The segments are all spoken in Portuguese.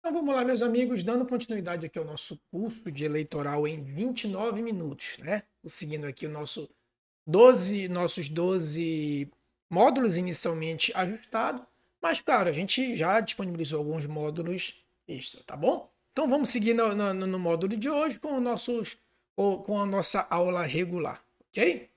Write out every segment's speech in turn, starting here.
Então vamos lá, meus amigos, dando continuidade aqui ao nosso curso de eleitoral em 29 minutos, né? Seguindo aqui nossos 12 módulos inicialmente ajustados, mas claro, a gente já disponibilizou alguns módulos extra, tá bom? Então vamos seguir no módulo de hoje com a nossa aula regular, ok?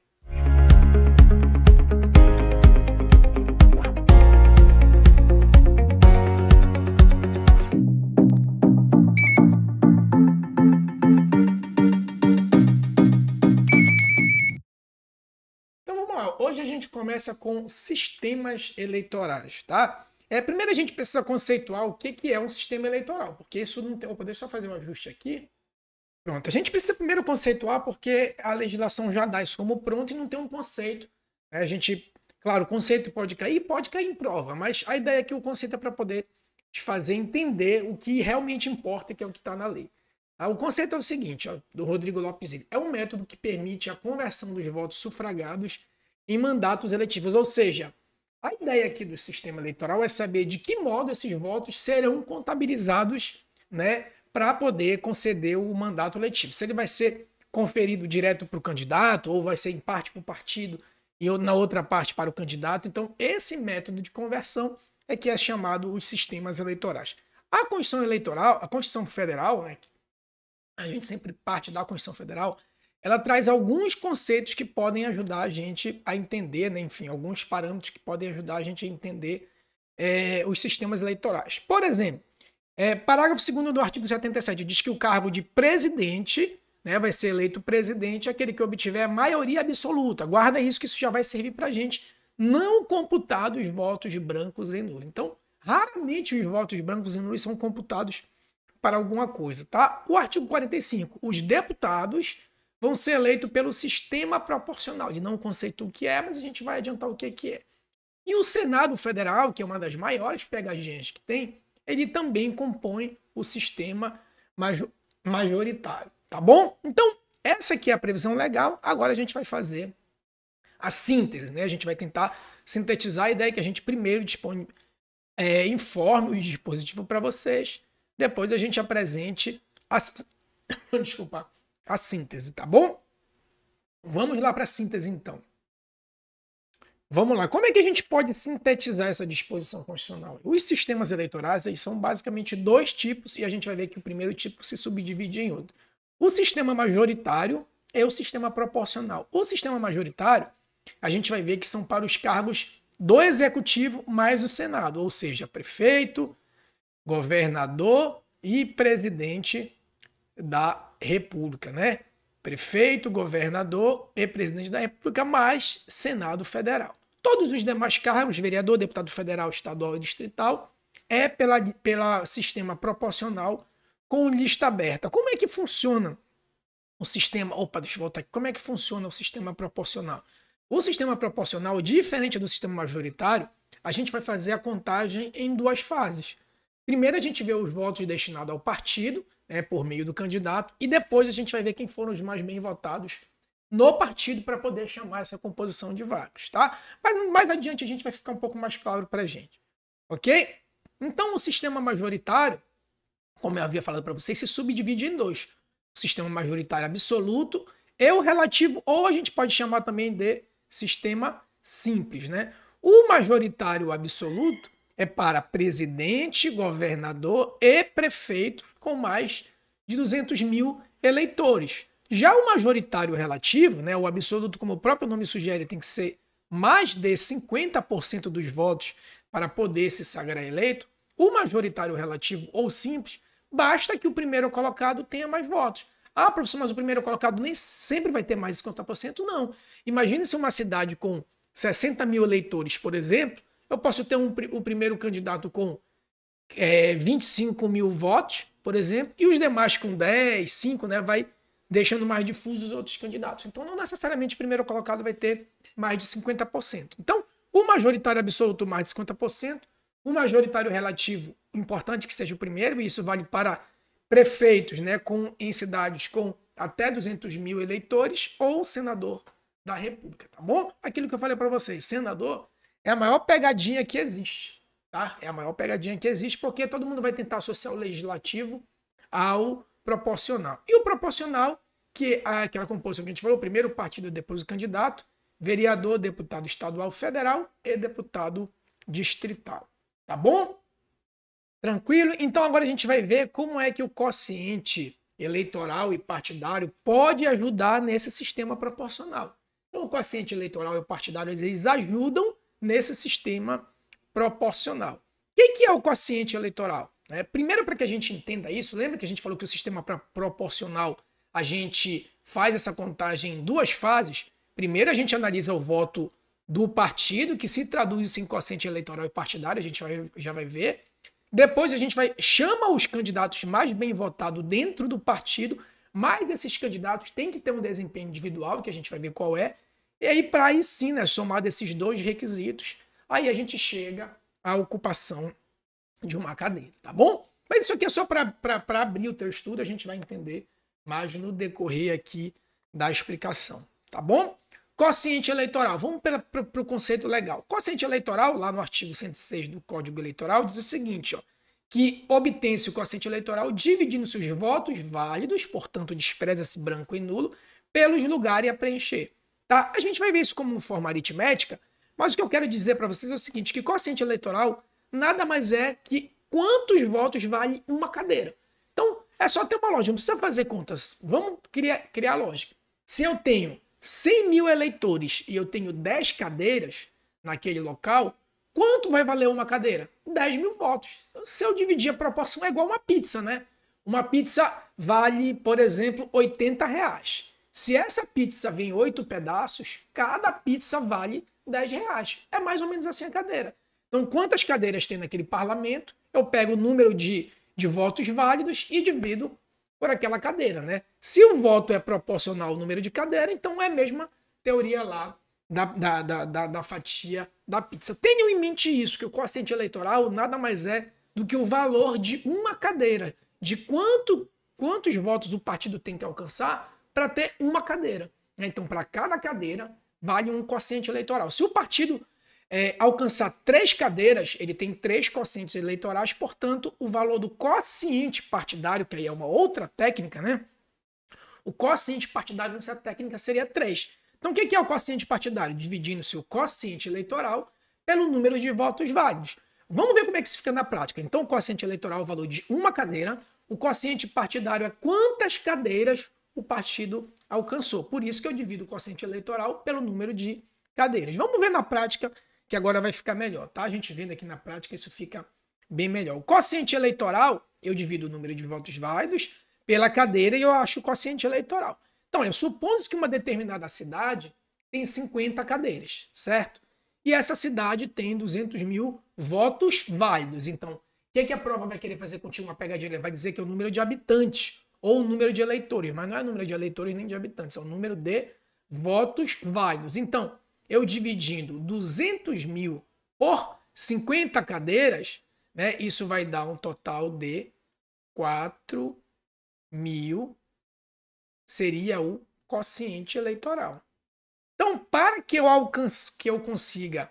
Então vamos lá. Hoje a gente começa com sistemas eleitorais, tá? Primeiro a gente precisa conceituar o que é um sistema eleitoral, porque isso não tem. Opa, deixa eu só fazer um ajuste aqui. Pronto, a gente precisa primeiro conceituar porque a legislação já dá isso como pronto e não tem um conceito. Né? Claro, o conceito pode cair em prova, mas a ideia é que o conceito é para poder te fazer entender o que realmente importa, que é o que está na lei. O conceito é o seguinte, ó, do Rodrigo Lopes Ilha, é um método que permite a conversão dos votos sufragados em mandatos eletivos, ou seja, a ideia aqui do sistema eleitoral é saber de que modo esses votos serão contabilizados, né, para poder conceder o mandato eletivo. Se ele vai ser conferido direto para o candidato ou vai ser em parte para o partido e na outra parte para o candidato. Então, esse método de conversão é que é chamado os sistemas eleitorais. A Constituição Eleitoral, a Constituição Federal, né, a gente sempre parte da Constituição Federal, ela traz alguns conceitos que podem ajudar a gente a entender, né, enfim, alguns parâmetros que podem ajudar a gente a entender os sistemas eleitorais. Por exemplo, parágrafo 2º do artigo 77 diz que o cargo de presidente, né, vai ser eleito presidente aquele que obtiver maioria absoluta. Guarda isso, que isso já vai servir para a gente não computar os votos brancos e nulos. Então, raramente os votos brancos e nulos são computados para alguma coisa, tá? O artigo 45, os deputados vão ser eleitos pelo sistema proporcional. Ele não conceita o que é, mas a gente vai adiantar o que é. E o Senado Federal, que é uma das maiores pegadinhas que tem, ele também compõe o sistema majoritário, tá bom? Então, essa aqui é a previsão legal. Agora a gente vai fazer a síntese, né? A gente vai tentar sintetizar a ideia que a gente primeiro informe o dispositivo para vocês, depois a gente apresente desculpa, a síntese, tá bom? Vamos lá para a síntese, então. Vamos lá. Como é que a gente pode sintetizar essa disposição constitucional? Os sistemas eleitorais eles são basicamente dois tipos e a gente vai ver que o primeiro tipo se subdivide em outro. O sistema majoritário é o sistema proporcional. O sistema majoritário, a gente vai ver que são para os cargos do Executivo mais o Senado, ou seja, prefeito, governador e presidente da República, né? Prefeito, governador e presidente da República, mais Senado Federal. Todos os demais cargos, vereador, deputado federal, estadual e distrital, é pela sistema proporcional com lista aberta. Como é que funciona o sistema? Opa, deixa eu voltar aqui. Como é que funciona o sistema proporcional? O sistema proporcional, diferente do sistema majoritário, a gente vai fazer a contagem em duas fases. Primeiro a gente vê os votos destinados ao partido, né, por meio do candidato, e depois a gente vai ver quem foram os mais bem votados no partido para poder chamar essa composição de vagas, tá? Mas mais adiante a gente vai ficar um pouco mais claro para a gente, ok? Então o sistema majoritário, como eu havia falado para vocês, se subdivide em dois. O sistema majoritário absoluto e o relativo, ou a gente pode chamar também de sistema simples, né? O majoritário absoluto é para presidente, governador e prefeito com mais de 200 mil eleitores. Já o majoritário relativo, né, o absoluto, como o próprio nome sugere, tem que ser mais de 50% dos votos para poder se sagrar eleito. O majoritário relativo ou simples, basta que o primeiro colocado tenha mais votos. Ah, professor, mas o primeiro colocado nem sempre vai ter mais de 50%? Não. Imagine se uma cidade com 60 mil eleitores, por exemplo, eu posso ter o primeiro candidato com 25 mil votos, por exemplo, e os demais com 10, 5, né, vai deixando mais difusos os outros candidatos. Então, não necessariamente o primeiro colocado vai ter mais de 50%. Então, o majoritário absoluto mais de 50%, o majoritário relativo, importante que seja o primeiro, e isso vale para prefeitos, né, em cidades com até 200 mil eleitores, ou senador da República, tá bom? Aquilo que eu falei para vocês, senador é a maior pegadinha que existe. tá? É a maior pegadinha que existe, porque todo mundo vai tentar associar o legislativo ao proporcional. E o proporcional, que é aquela composição que a gente falou, primeiro o partido, depois o candidato, vereador, deputado estadual, federal e deputado distrital. Tá bom? Tranquilo? Então agora a gente vai ver como é que o quociente eleitoral e partidário pode ajudar nesse sistema proporcional. Então o quociente eleitoral e o partidário, eles ajudam nesse sistema proporcional. O que é o quociente eleitoral? Primeiro, para que a gente entenda isso, lembra que a gente falou que o sistema proporcional, a gente faz essa contagem em duas fases. Primeiro a gente analisa o voto do partido, que se traduz em quociente eleitoral e partidário, a gente já vai ver. Depois a gente chama os candidatos mais bem votados dentro do partido, mas esses candidatos têm que ter um desempenho individual, que a gente vai ver qual é. E aí, para aí sim, né, somar desses dois requisitos, aí a gente chega à ocupação de uma cadeira, tá bom? Mas isso aqui é só para abrir o teu estudo, a gente vai entender mais no decorrer aqui da explicação, tá bom? Quociente eleitoral, vamos para o conceito legal. Quociente eleitoral, lá no artigo 106 do Código Eleitoral, diz o seguinte, ó, que obtém-se o quociente eleitoral dividindo seus votos válidos, portanto despreza-se branco e nulo, pelos lugares a preencher. Tá? A gente vai ver isso como forma aritmética, mas o que eu quero dizer para vocês é o seguinte, que quociente eleitoral nada mais é que quantos votos vale uma cadeira. Então, é só ter uma lógica, não precisa fazer contas. Vamos criar lógica. Se eu tenho 100 mil eleitores e eu tenho 10 cadeiras naquele local, quanto vai valer uma cadeira? 10 mil votos. Se eu dividir a proporção é igual uma pizza, né? Uma pizza vale, por exemplo, R$80. Se essa pizza vem em 8 pedaços, cada pizza vale R$10. É mais ou menos assim a cadeira. Então, quantas cadeiras tem naquele parlamento? Eu pego o número de votos válidos e divido por aquela cadeira, né? Se o voto é proporcional ao número de cadeira, então é a mesma teoria lá da fatia da pizza. Tenham em mente isso, que o quociente eleitoral nada mais é do que o valor de uma cadeira, de quantos votos o partido tem que alcançar para ter uma cadeira. Então, para cada cadeira, vale um quociente eleitoral. Se o partido alcançar 3 cadeiras, ele tem 3 quocientes eleitorais, portanto, o valor do quociente partidário, que aí é uma outra técnica, né? O quociente partidário nessa técnica seria 3. Então, o que é o quociente partidário? Dividindo-se o quociente eleitoral pelo número de votos válidos. Vamos ver como é que isso fica na prática. Então, o quociente eleitoral é o valor de uma cadeira, o quociente partidário é quantas cadeiras o partido alcançou. Por isso que eu divido o quociente eleitoral pelo número de cadeiras. Vamos ver na prática, que agora vai ficar melhor, tá? A gente vendo aqui na prática, isso fica bem melhor. O quociente eleitoral, eu divido o número de votos válidos pela cadeira e eu acho o quociente eleitoral. Então, supondo-se que uma determinada cidade tem 50 cadeiras, certo? E essa cidade tem 200 mil votos válidos. Então, o que a prova vai querer fazer contigo uma pegadinha? Ele vai dizer que é o número de habitantes ou o número de eleitores, mas não é o número de eleitores nem de habitantes, é o número de votos válidos. Então, eu dividindo 200 mil por 50 cadeiras, né, isso vai dar um total de 4 mil, seria o quociente eleitoral. Então, para que eu consiga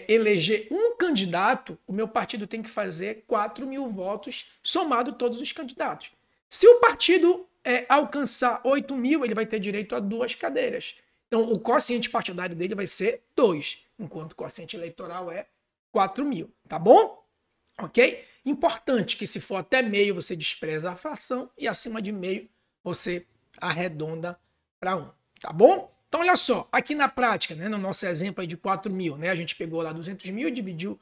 eleger um candidato, o meu partido tem que fazer 4 mil votos, somado todos os candidatos. Se o partido alcançar 8 mil, ele vai ter direito a 2 cadeiras. Então, o quociente partidário dele vai ser 2, enquanto o quociente eleitoral é 4 mil, tá bom? Ok? Importante que se for até meio, você despreza a fração e acima de meio, você arredonda para 1, tá bom? Então, olha só, aqui na prática, né, no nosso exemplo aí de 4 mil, né, a gente pegou lá 200 mil e dividiu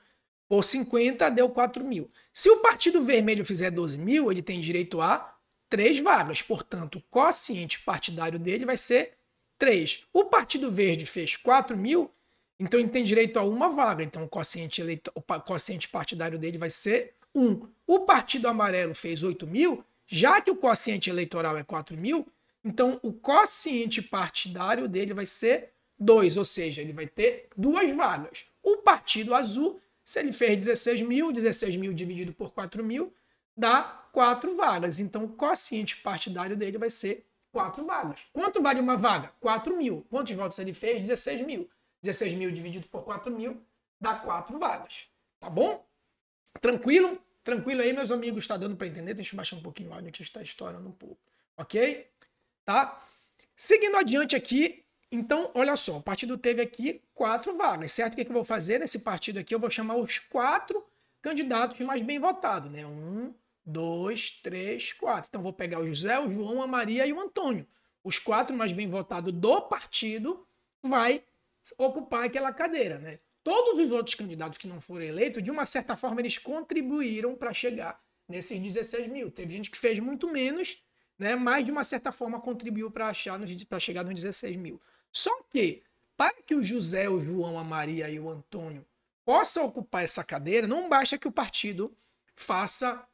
por 50, deu 4 mil. Se o Partido Vermelho fizer 12 mil, ele tem direito a 3 vagas, portanto, o quociente partidário dele vai ser 3. O Partido Verde fez 4 mil, então ele tem direito a uma vaga, então o quociente partidário dele vai ser 1. O Partido Amarelo fez 8 mil, já que o quociente eleitoral é 4 mil, então o quociente partidário dele vai ser 2, ou seja, ele vai ter 2 vagas. O Partido Azul, se ele fez 16 mil dividido por 4 mil, dá 4 vagas. Então o quociente partidário dele vai ser 4 vagas. Quanto vale uma vaga? 4 mil. Quantos votos ele fez? 16 mil. 16 mil dividido por 4 mil dá 4 vagas. Tá bom? Tranquilo? Tranquilo aí, meus amigos? Está dando para entender? Deixa eu baixar um pouquinho o áudio, que está estourando um pouco. Ok? Tá? Seguindo adiante aqui, então, olha só, o partido teve aqui 4 vagas, certo? O que eu vou fazer nesse partido aqui? Eu vou chamar os 4 candidatos mais bem votados, né? 1, 2, 3, 4. Então, vou pegar o José, o João, a Maria e o Antônio. Os 4 mais bem votados do partido vai ocupar aquela cadeira, né? Todos os outros candidatos que não foram eleitos, de uma certa forma, eles contribuíram para chegar nesses 16 mil. Teve gente que fez muito menos, né? Mas de uma certa forma contribuiu para chegar nos 16 mil. Só que, para que o José, o João, a Maria e o Antônio possam ocupar essa cadeira, não basta que o partido faça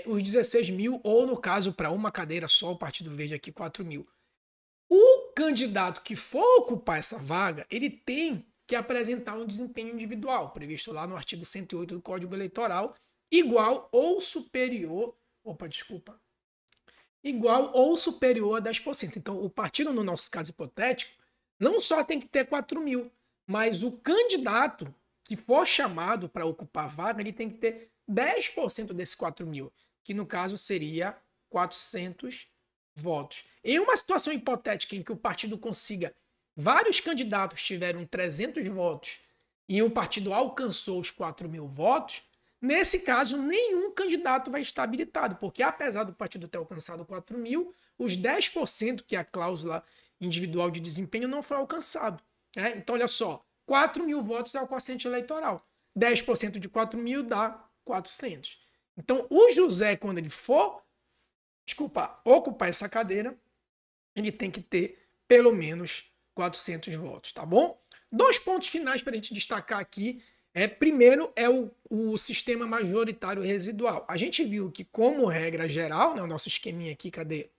os 16 mil, ou no caso, para uma cadeira só, o Partido Verde aqui, 4 mil. O candidato que for ocupar essa vaga, ele tem que apresentar um desempenho individual, previsto lá no artigo 108 do Código Eleitoral, igual ou superior, igual ou superior a 10%. Então, o partido, no nosso caso hipotético, não só tem que ter 4 mil, mas o candidato que for chamado para ocupar a vaga, ele tem que ter 10% desses 4 mil, que no caso seria 400 votos. Em uma situação hipotética em que o partido consiga, vários candidatos tiveram 300 votos e o partido alcançou os 4 mil votos, nesse caso nenhum candidato vai estar habilitado, porque apesar do partido ter alcançado 4 mil, os 10% que é a cláusula individual de desempenho não foi alcançado. Né? Então, olha só, 4 mil votos é o quociente eleitoral. 10% de 4 mil dá 400. Então, o José, quando ele for ocupar essa cadeira, ele tem que ter pelo menos 400 votos, tá bom? 2 pontos finais para a gente destacar aqui. Primeiro é o sistema majoritário residual. A gente viu que, como regra geral, né, o nosso esqueminha aqui, cadê?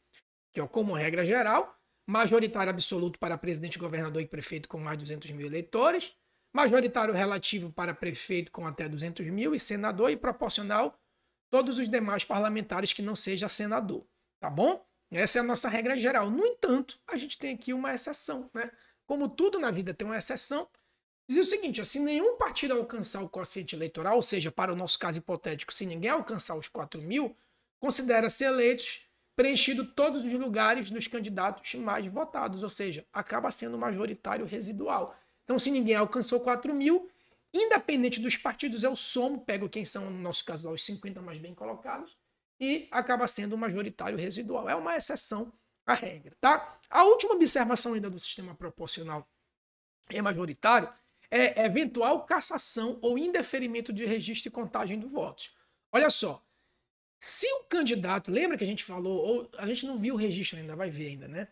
Que é como regra geral, majoritário absoluto para presidente, governador e prefeito com mais de 200 mil eleitores, majoritário relativo para prefeito com até 200 mil e senador, e proporcional todos os demais parlamentares que não seja senador, tá bom? Essa é a nossa regra geral. No entanto, a gente tem aqui uma exceção, né? Como tudo na vida tem uma exceção, diz o seguinte, se nenhum partido alcançar o quociente eleitoral, ou seja, para o nosso caso hipotético, se ninguém alcançar os 4 mil, considera-se eleitos preenchido todos os lugares dos candidatos mais votados, ou seja, acaba sendo majoritário residual. Então, se ninguém alcançou 4 mil, independente dos partidos, eu somo, pego quem são, no nosso caso, os 50 mais bem colocados, e acaba sendo majoritário residual. É uma exceção à regra, tá? A última observação ainda do sistema proporcional e majoritário é eventual cassação ou indeferimento de registro e contagem do voto. Olha só, se o candidato, lembra que a gente falou, ou a gente não viu o registro ainda, vai ver ainda, né?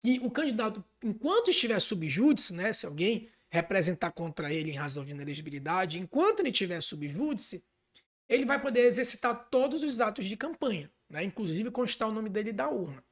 E o candidato, enquanto estiver sub júdice, né, se alguém representar contra ele em razão de inelegibilidade, enquanto ele estiver sub júdice, ele vai poder exercitar todos os atos de campanha, né, inclusive constar o nome dele da urna.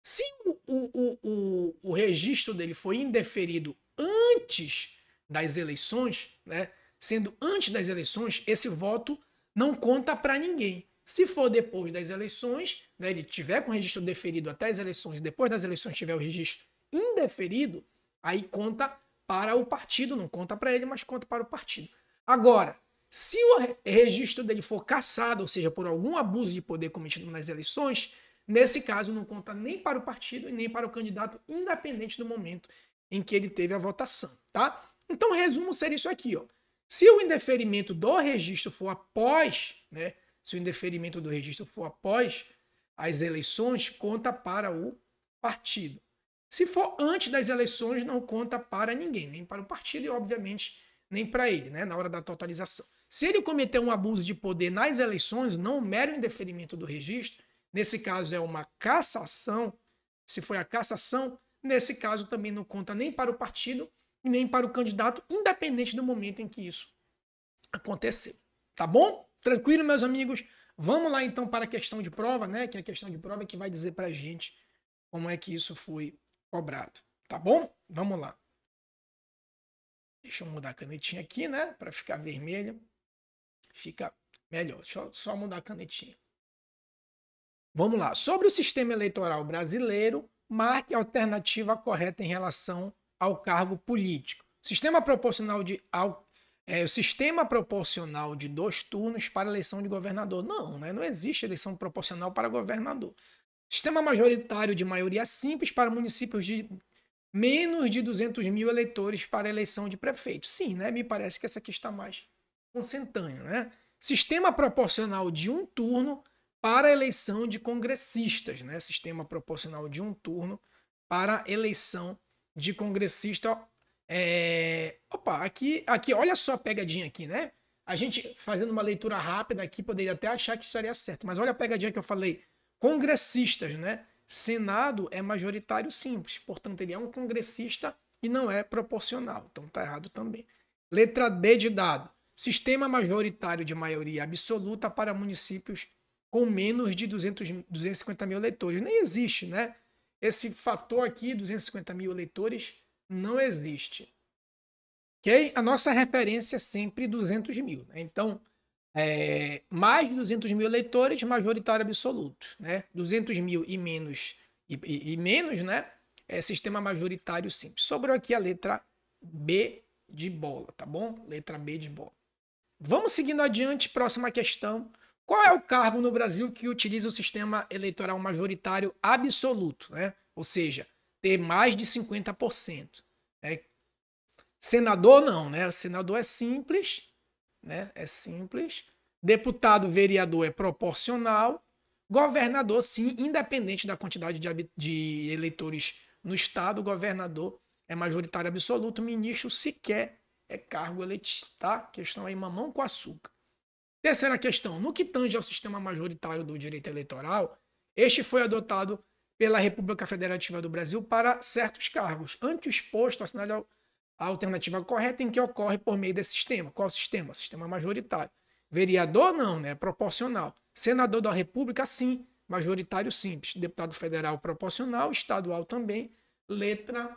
Se o registro dele foi indeferido antes das eleições, né, sendo antes das eleições, esse voto não conta para ninguém. Se for depois das eleições, né, ele tiver com o registro deferido até as eleições, depois das eleições tiver o registro indeferido, aí conta para o partido, não conta para ele, mas conta para o partido. Agora, se o registro dele for cassado, ou seja, por algum abuso de poder cometido nas eleições, nesse caso não conta nem para o partido e nem para o candidato, independente do momento em que ele teve a votação, tá? Então, o resumo seria isso aqui, ó. Se o indeferimento do registro for após, né, se o indeferimento do registro for após as eleições, conta para o partido. Se for antes das eleições, não conta para ninguém, nem para o partido e, obviamente, nem para ele, né, na hora da totalização. Se ele cometer um abuso de poder nas eleições, não um mero indeferimento do registro, nesse caso é uma cassação, se foi a cassação, nesse caso também não conta nem para o partido e nem para o candidato, independente do momento em que isso aconteceu. Tá bom? Tranquilo, meus amigos? Vamos lá então para a questão de prova, né? Que é a questão de prova que vai dizer para a gente como é que isso foi cobrado. Tá bom? Vamos lá. Deixa eu mudar a canetinha aqui, né? Para ficar vermelha. Fica melhor. Deixa eu só mudar a canetinha. Vamos lá. Sobre o sistema eleitoral brasileiro, marque a alternativa correta em relação ao cargo político. Sistema proporcional o sistema proporcional de 2 turnos para eleição de governador. Não, né? Não existe eleição proporcional para governador. Sistema majoritário de maioria simples para municípios de menos de 200 mil eleitores para eleição de prefeito. Sim, né? Me parece que essa aqui está mais consentânea, né? Sistema proporcional de 1 turno para eleição de congressistas, né? Sistema proporcional de 1 turno para eleição de congressista. Opa, aqui, olha só a pegadinha aqui, né? A gente fazendo uma leitura rápida aqui poderia até achar que estaria certo, mas olha a pegadinha que eu falei. Congressistas, né? Senado é majoritário simples, portanto ele é um congressista e não é proporcional, então tá errado também. Letra D de dado. Sistema majoritário de maioria absoluta para municípios com menos de 250 mil eleitores. Nem existe, né? Esse fator aqui, 250 mil eleitores, não existe. Ok? A nossa referência é sempre 200 mil. Né? Então, mais de 200 mil eleitores, majoritário absoluto. Né? 200 mil e menos, né? É sistema majoritário simples. Sobrou aqui a letra B de bola, tá bom? Letra B de bola. Vamos seguindo adiante, próxima questão. Qual é o cargo no Brasil que utiliza o sistema eleitoral majoritário absoluto? Né? Ou seja, ter mais de 50%. Né? Senador não, né? O senador é simples, né? É simples. Deputado, vereador é proporcional. Governador, sim, independente da quantidade de eleitores no estado, governador é majoritário absoluto. Ministro sequer é cargo eletivo, tá? Questão aí mamão com açúcar. Terceira questão. No que tange ao sistema majoritário do direito eleitoral, este foi adotado pela República Federativa do Brasil para certos cargos. Ante o exposto, assinale a alternativa correta em que ocorre por meio desse sistema. Qual sistema? Sistema majoritário. Vereador, não, né? Proporcional. Senador da República, sim. Majoritário simples. Deputado federal, proporcional. Estadual também. Letra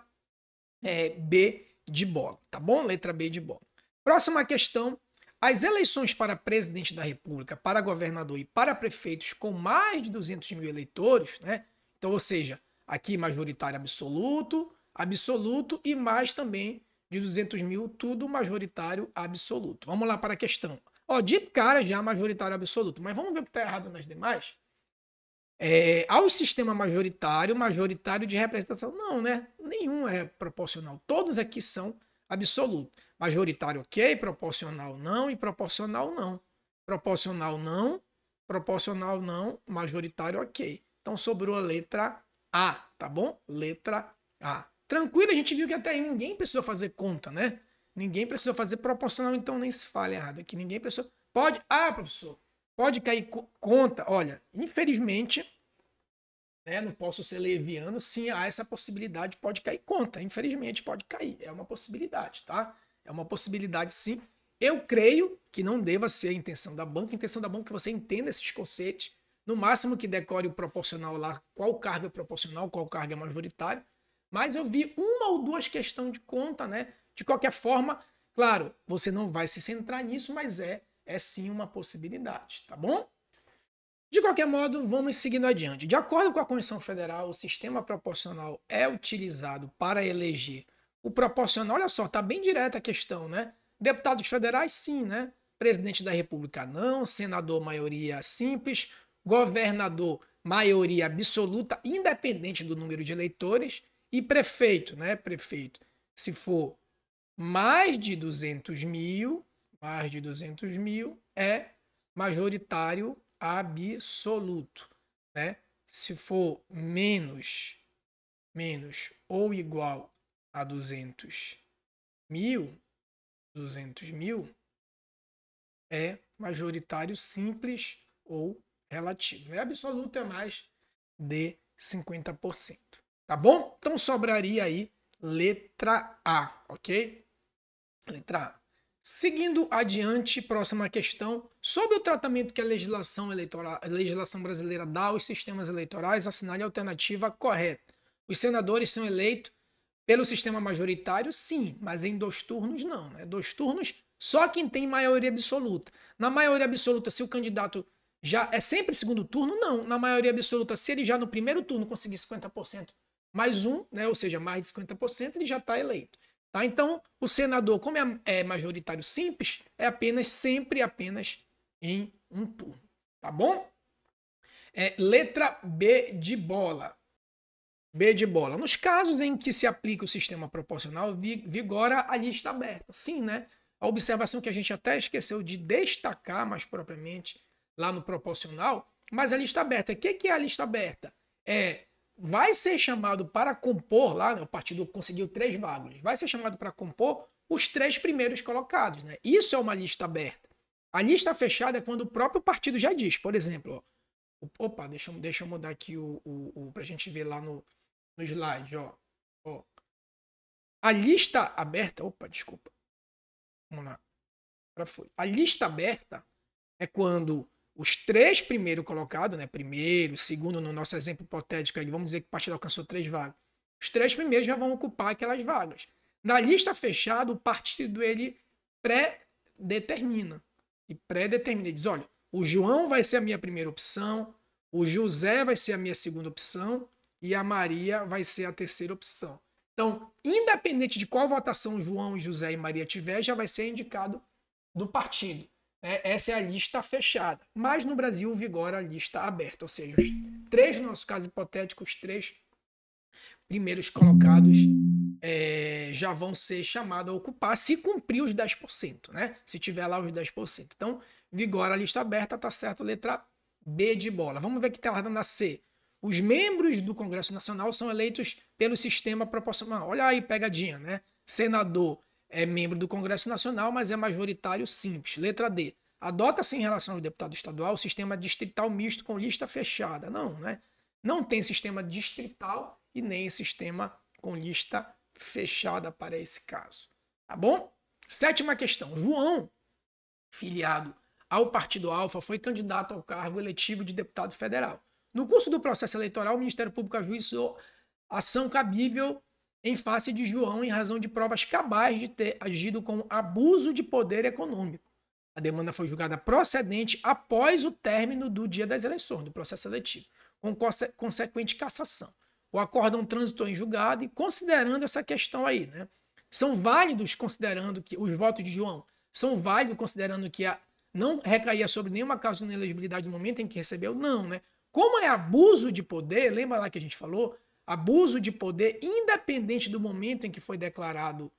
B de bola. Tá bom? Letra B de bola. Próxima questão. As eleições para presidente da República, para governador e para prefeitos com mais de 200 mil eleitores, né? Então, ou seja, aqui majoritário absoluto e mais também de 200 mil, tudo majoritário absoluto. Vamos lá para a questão. Ó, de cara já majoritário absoluto, mas vamos ver o que está errado nas demais. Ao sistema majoritário de representação, não, né? Nenhum é proporcional. Todos aqui são absoluto. Majoritário, ok. Proporcional, não. E proporcional, não. Proporcional, não. Majoritário, ok. Então sobrou a letra A, tá bom? Letra A. Tranquilo, a gente viu que até aí ninguém precisou fazer conta, né? Ninguém precisou fazer proporcional, então nem se fale errado aqui. Ninguém precisou. Pode. Ah, professor, pode cair conta. Olha, infelizmente, né, não posso ser leviano, sim, há essa possibilidade, pode cair conta. Infelizmente, pode cair. É uma possibilidade, tá? É uma possibilidade, sim. Eu creio que não deva ser a intenção da banca. A intenção da banca é que você entenda esses conceitos. No máximo que decore o proporcional lá, qual cargo é proporcional, qual cargo é majoritário. Mas eu vi uma ou duas questões de conta, né? De qualquer forma, claro, você não vai se centrar nisso, mas é sim uma possibilidade, tá bom? De qualquer modo, vamos seguindo adiante. De acordo com a Constituição Federal, o sistema proporcional é utilizado para eleger o proporcional. Olha só, tá bem direta a questão, né? Deputados federais, sim, né? Presidente da República, não. Senador, maioria simples. Governador, maioria absoluta, independente do número de eleitores. E prefeito, né? Prefeito, se for mais de 200 mil, é majoritário absoluto, né? Se for menos ou igual a 200 mil, é majoritário simples ou relativo. Né? Absoluto é mais de 50%. Tá bom? Então sobraria aí letra A, ok? Letra A. Seguindo adiante, próxima questão. Sobre o tratamento que a legislação brasileira dá aos sistemas eleitorais, assinale a alternativa correta. Os senadores são eleitos pelo sistema majoritário, sim, mas em 2 turnos não. Né? 2 turnos, só quem tem maioria absoluta. Na maioria absoluta, se o candidato já é sempre segundo turno, não. Na maioria absoluta, se ele já no primeiro turno conseguir 50% mais um, né? Ou seja, mais de 50%, ele já está eleito. Tá? Então, o senador, como é majoritário simples, é sempre apenas em um turno. Tá bom? Letra B de bola. B de bola. Nos casos em que se aplica o sistema proporcional, vigora a lista aberta. Sim, né? A observação que a gente até esqueceu de destacar mais propriamente lá no proporcional, mas a lista aberta. O que é a lista aberta? Vai ser chamado para compor, lá, né, o partido conseguiu 3 vagas, vai ser chamado para compor os 3 primeiros colocados. Né? Isso é uma lista aberta. A lista fechada é quando o próprio partido já diz, por exemplo, ó, opa, deixa eu mudar aqui para a gente ver lá no slide. Ó. A lista aberta, opa, desculpa. Vamos lá. Agora foi. A lista aberta é quando os 3 primeiros colocados, né? Primeiro, segundo, no nosso exemplo hipotético, aí, vamos dizer que o partido alcançou 3 vagas. Os 3 primeiros já vão ocupar aquelas vagas. Na lista fechada, o partido ele pré-determina. Ele diz, olha, o João vai ser a minha primeira opção, o José vai ser a minha segunda opção e a Maria vai ser a terceira opção. Então, independente de qual votação João, José e Maria tiver, já vai ser indicado do partido. Essa é a lista fechada. Mas no Brasil vigora a lista aberta. Ou seja, os 3, no nosso caso hipotético, os 3 primeiros colocados já vão ser chamados a ocupar se cumprir os 10%. Né? Se tiver lá os 10%. Então, vigora a lista aberta, tá certo? Letra B de bola. Vamos ver o que está lá na C. Os membros do Congresso Nacional são eleitos pelo sistema proporcional. Olha aí, pegadinha, né? Senador é membro do Congresso Nacional, mas é majoritário simples. Letra D. Adota-se em relação ao deputado estadual o sistema distrital misto com lista fechada. Não, né? Não tem sistema distrital e nem sistema com lista fechada para esse caso. Tá bom? 7ª questão. João, filiado ao Partido Alfa, foi candidato ao cargo eletivo de deputado federal. No curso do processo eleitoral, o Ministério Público ajuizou ação cabível em face de João em razão de provas cabais de ter agido com abuso de poder econômico. A demanda foi julgada procedente após o término do dia das eleições, do processo eletivo, com consequente cassação. O acórdão transitou em julgado e, considerando essa questão aí, né, são válidos considerando que os votos de João são válidos considerando que não recaía sobre nenhuma causa de inelegibilidade no momento em que recebeu? Não, né? Como é abuso de poder, lembra lá que a gente falou? Abuso de poder, independente do momento em que foi declarado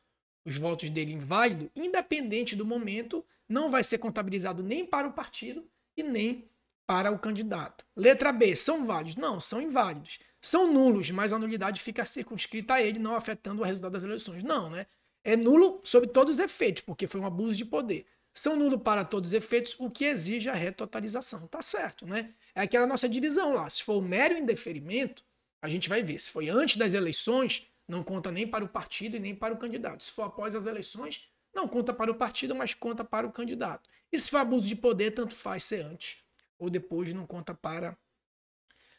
os votos dele inválido, independente do momento, não vai ser contabilizado nem para o partido e nem para o candidato. Letra B, são válidos? Não, são inválidos. São nulos, mas a nulidade fica circunscrita a ele, não afetando o resultado das eleições. Não, né? É nulo sob todos os efeitos, porque foi um abuso de poder. São nulos para todos os efeitos, o que exige a retotalização. Tá certo, né? É aquela nossa divisão lá. Se for mero indeferimento, a gente vai ver. Se foi antes das eleições, não conta nem para o partido e nem para o candidato. Se for após as eleições, não conta para o partido, mas conta para o candidato. E se for abuso de poder, tanto faz ser antes ou depois, não conta para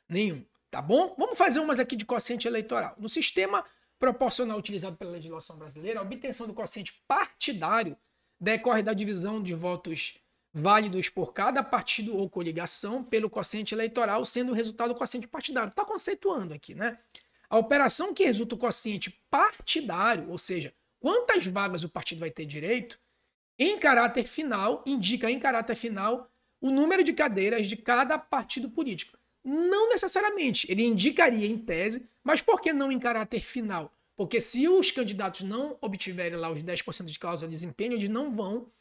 nenhum. Tá bom? Vamos fazer umas aqui de quociente eleitoral. No sistema proporcional utilizado pela legislação brasileira, a obtenção do quociente partidário decorre da divisão de votos válidos por cada partido ou coligação pelo quociente eleitoral, sendo o resultado do quociente partidário. Está conceituando aqui, né? A operação que resulta do quociente partidário, ou seja, quantas vagas o partido vai ter direito, em caráter final, indica em caráter final o número de cadeiras de cada partido político. Não necessariamente, ele indicaria em tese, mas por que não em caráter final? Porque se os candidatos não obtiverem lá os 10% de cláusula de desempenho, eles não vão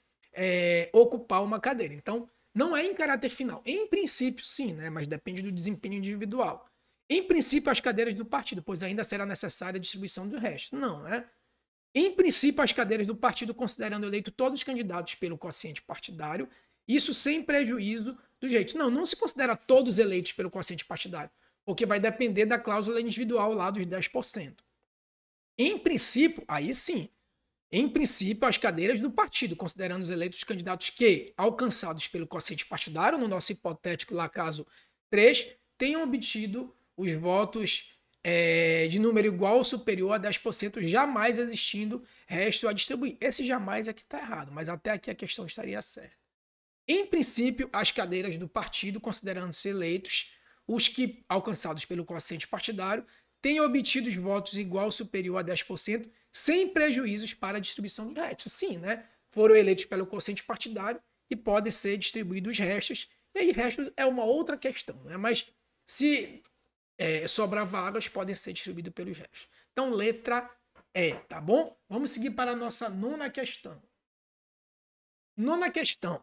ocupar uma cadeira. Então, não é em caráter final. Em princípio, sim, né? Mas depende do desempenho individual. Em princípio, as cadeiras do partido, pois ainda será necessária a distribuição do resto. Não, né? Em princípio, as cadeiras do partido, considerando eleito todos os candidatos pelo quociente partidário, isso sem prejuízo do jeito. Não se considera todos eleitos pelo quociente partidário, porque vai depender da cláusula individual lá dos 10%. Em princípio, aí sim, em princípio, as cadeiras do partido, considerando os eleitos candidatos que, alcançados pelo quociente partidário, no nosso hipotético lá, caso 3, tenham obtido os votos de número igual ou superior a 10%, jamais existindo resto a distribuir. Esse jamais é que está errado, mas até aqui a questão estaria certa. Em princípio, as cadeiras do partido, considerando-se eleitos, os que alcançados pelo quociente partidário, tenha obtido os votos igual ou superior a 10%, sem prejuízos para a distribuição dos restos. Sim, né? Foram eleitos pelo quociente partidário e podem ser distribuídos os restos. E aí, restos é uma outra questão, né? Mas se sobrar vagas, podem ser distribuídos pelos restos. Então, letra E, tá bom? Vamos seguir para a nossa nona questão. Nona questão.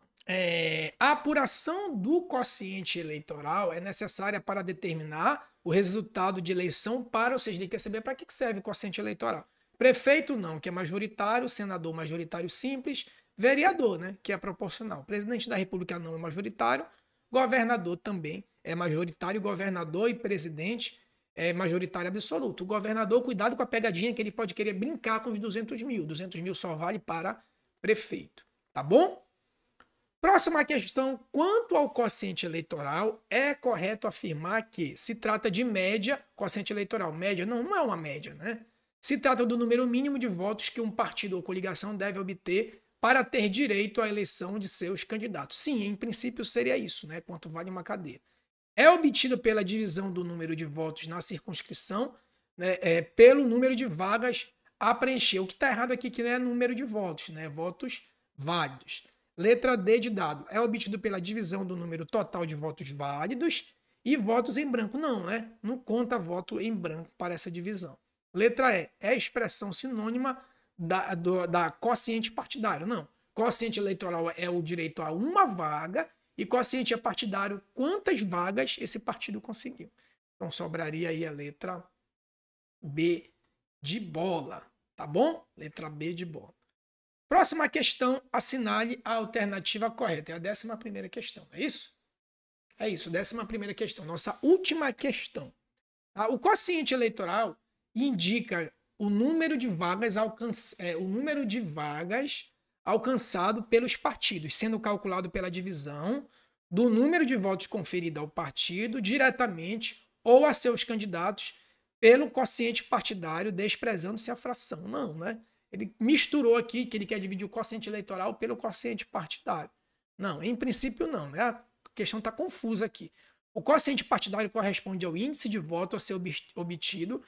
A apuração do quociente eleitoral é necessária para determinar o resultado de eleição para, ou seja, ele quer saber para que serve o quociente eleitoral. Prefeito não, que é majoritário, senador majoritário simples, vereador, né, que é proporcional. Presidente da República não é majoritário, governador também é majoritário, governador e presidente é majoritário absoluto. O governador, cuidado com a pegadinha que ele pode querer brincar com os 200 mil. 200 mil só vale para prefeito, tá bom? Próxima questão, quanto ao quociente eleitoral, é correto afirmar que se trata de média, quociente eleitoral, média não é uma média, né? Se trata do número mínimo de votos que um partido ou coligação deve obter para ter direito à eleição de seus candidatos. Sim, em princípio seria isso, né? Quanto vale uma cadeira. É obtido pela divisão do número de votos na circunscrição, né? Pelo número de vagas a preencher. O que está errado aqui que não é número de votos, né? Votos válidos. Letra D de dado. É obtido pela divisão do número total de votos válidos e votos em branco. Não, né? Não conta voto em branco para essa divisão. Letra E. É expressão sinônima da quociente partidário. Não. Quociente eleitoral é o direito a uma vaga e quociente partidário, quantas vagas esse partido conseguiu. Então sobraria aí a letra B de bola. Tá bom? Letra B de bola. Próxima questão, assinale a alternativa correta. É a 11ª questão, é isso? É isso, 11ª questão. Nossa última questão. O quociente eleitoral indica o número de vagas alcançado pelos partidos, sendo calculado pela divisão do número de votos conferido ao partido diretamente ou a seus candidatos pelo quociente partidário, desprezando-se a fração. Não, né? Ele misturou aqui que ele quer dividir o quociente eleitoral pelo quociente partidário. Não, em princípio não, né? A questão está confusa aqui. O quociente partidário corresponde ao índice de voto a ser obtido,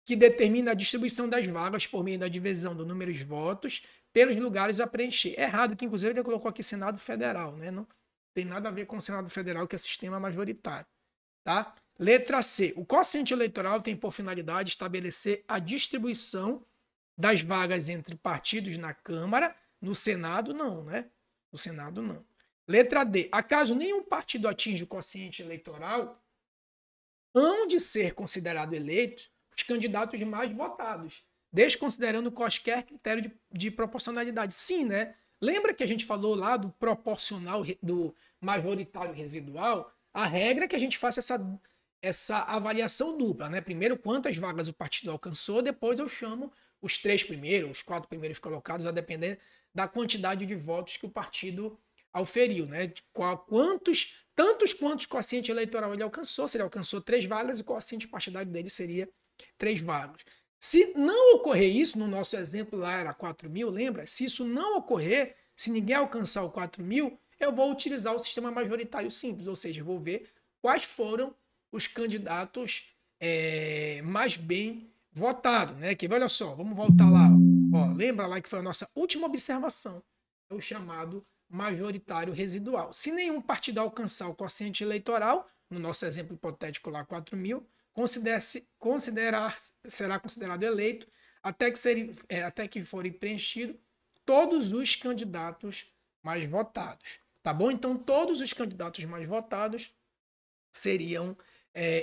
que determina a distribuição das vagas por meio da divisão do número de votos pelos lugares a preencher. Errado, que inclusive ele colocou aqui Senado Federal, né? Não tem nada a ver com o Senado Federal, que é sistema majoritário, tá? Letra C. O quociente eleitoral tem por finalidade estabelecer a distribuição das vagas entre partidos na Câmara, no Senado não, né? No Senado não. Letra D. Acaso nenhum partido atinge o quociente eleitoral, hão de ser considerados eleitos os candidatos mais votados, desconsiderando qualquer critério de proporcionalidade. Sim, né? Lembra que a gente falou lá do proporcional, do majoritário residual? A regra é que a gente faça essa avaliação dupla, né? Primeiro, quantas vagas o partido alcançou, depois eu chamo os 3 primeiros, os 4 primeiros colocados, a depender da quantidade de votos que o partido auferiu, né? Tantos quantos quociente eleitoral ele alcançou, se ele alcançou 3 vagas, o quociente partidário dele seria 3 vagas. Se não ocorrer isso, no nosso exemplo lá era 4.000, lembra? Se isso não ocorrer, se ninguém alcançar o 4.000, eu vou utilizar o sistema majoritário simples, ou seja, eu vou ver quais foram os candidatos mais bem votados, né? Que olha só, vamos voltar lá. Ó, lembra lá que foi a nossa última observação, é o chamado majoritário residual. Se nenhum partido alcançar o quociente eleitoral, no nosso exemplo hipotético lá 4.000, será considerado eleito até que forem preenchidos todos os candidatos mais votados. Tá bom? Então, todos os candidatos mais votados seriam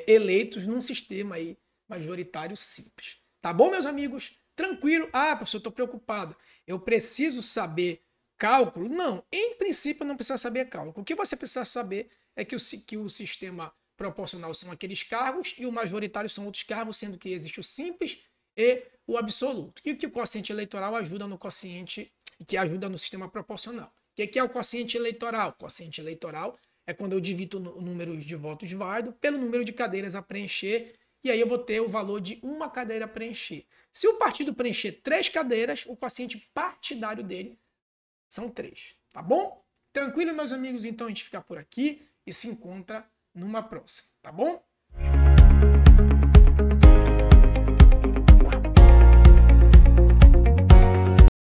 eleitos num sistema aí majoritário simples. Tá bom, meus amigos? Tranquilo? Ah, professor, eu estou preocupado. Eu preciso saber cálculo? Não, em princípio não precisa saber cálculo. O que você precisa saber é que o sistema proporcional são aqueles cargos e o majoritário são outros cargos, sendo que existe o simples e o absoluto. E o que o quociente eleitoral ajuda no quociente, que ajuda no sistema proporcional. O que é o quociente eleitoral? O quociente eleitoral é quando eu divido o número de votos válidos pelo número de cadeiras a preencher, e aí eu vou ter o valor de uma cadeira a preencher. Se o partido preencher 3 cadeiras, o quociente partidário dele são 3. Tá bom? Tranquilo, meus amigos? Então a gente fica por aqui e se encontra numa próxima, tá bom?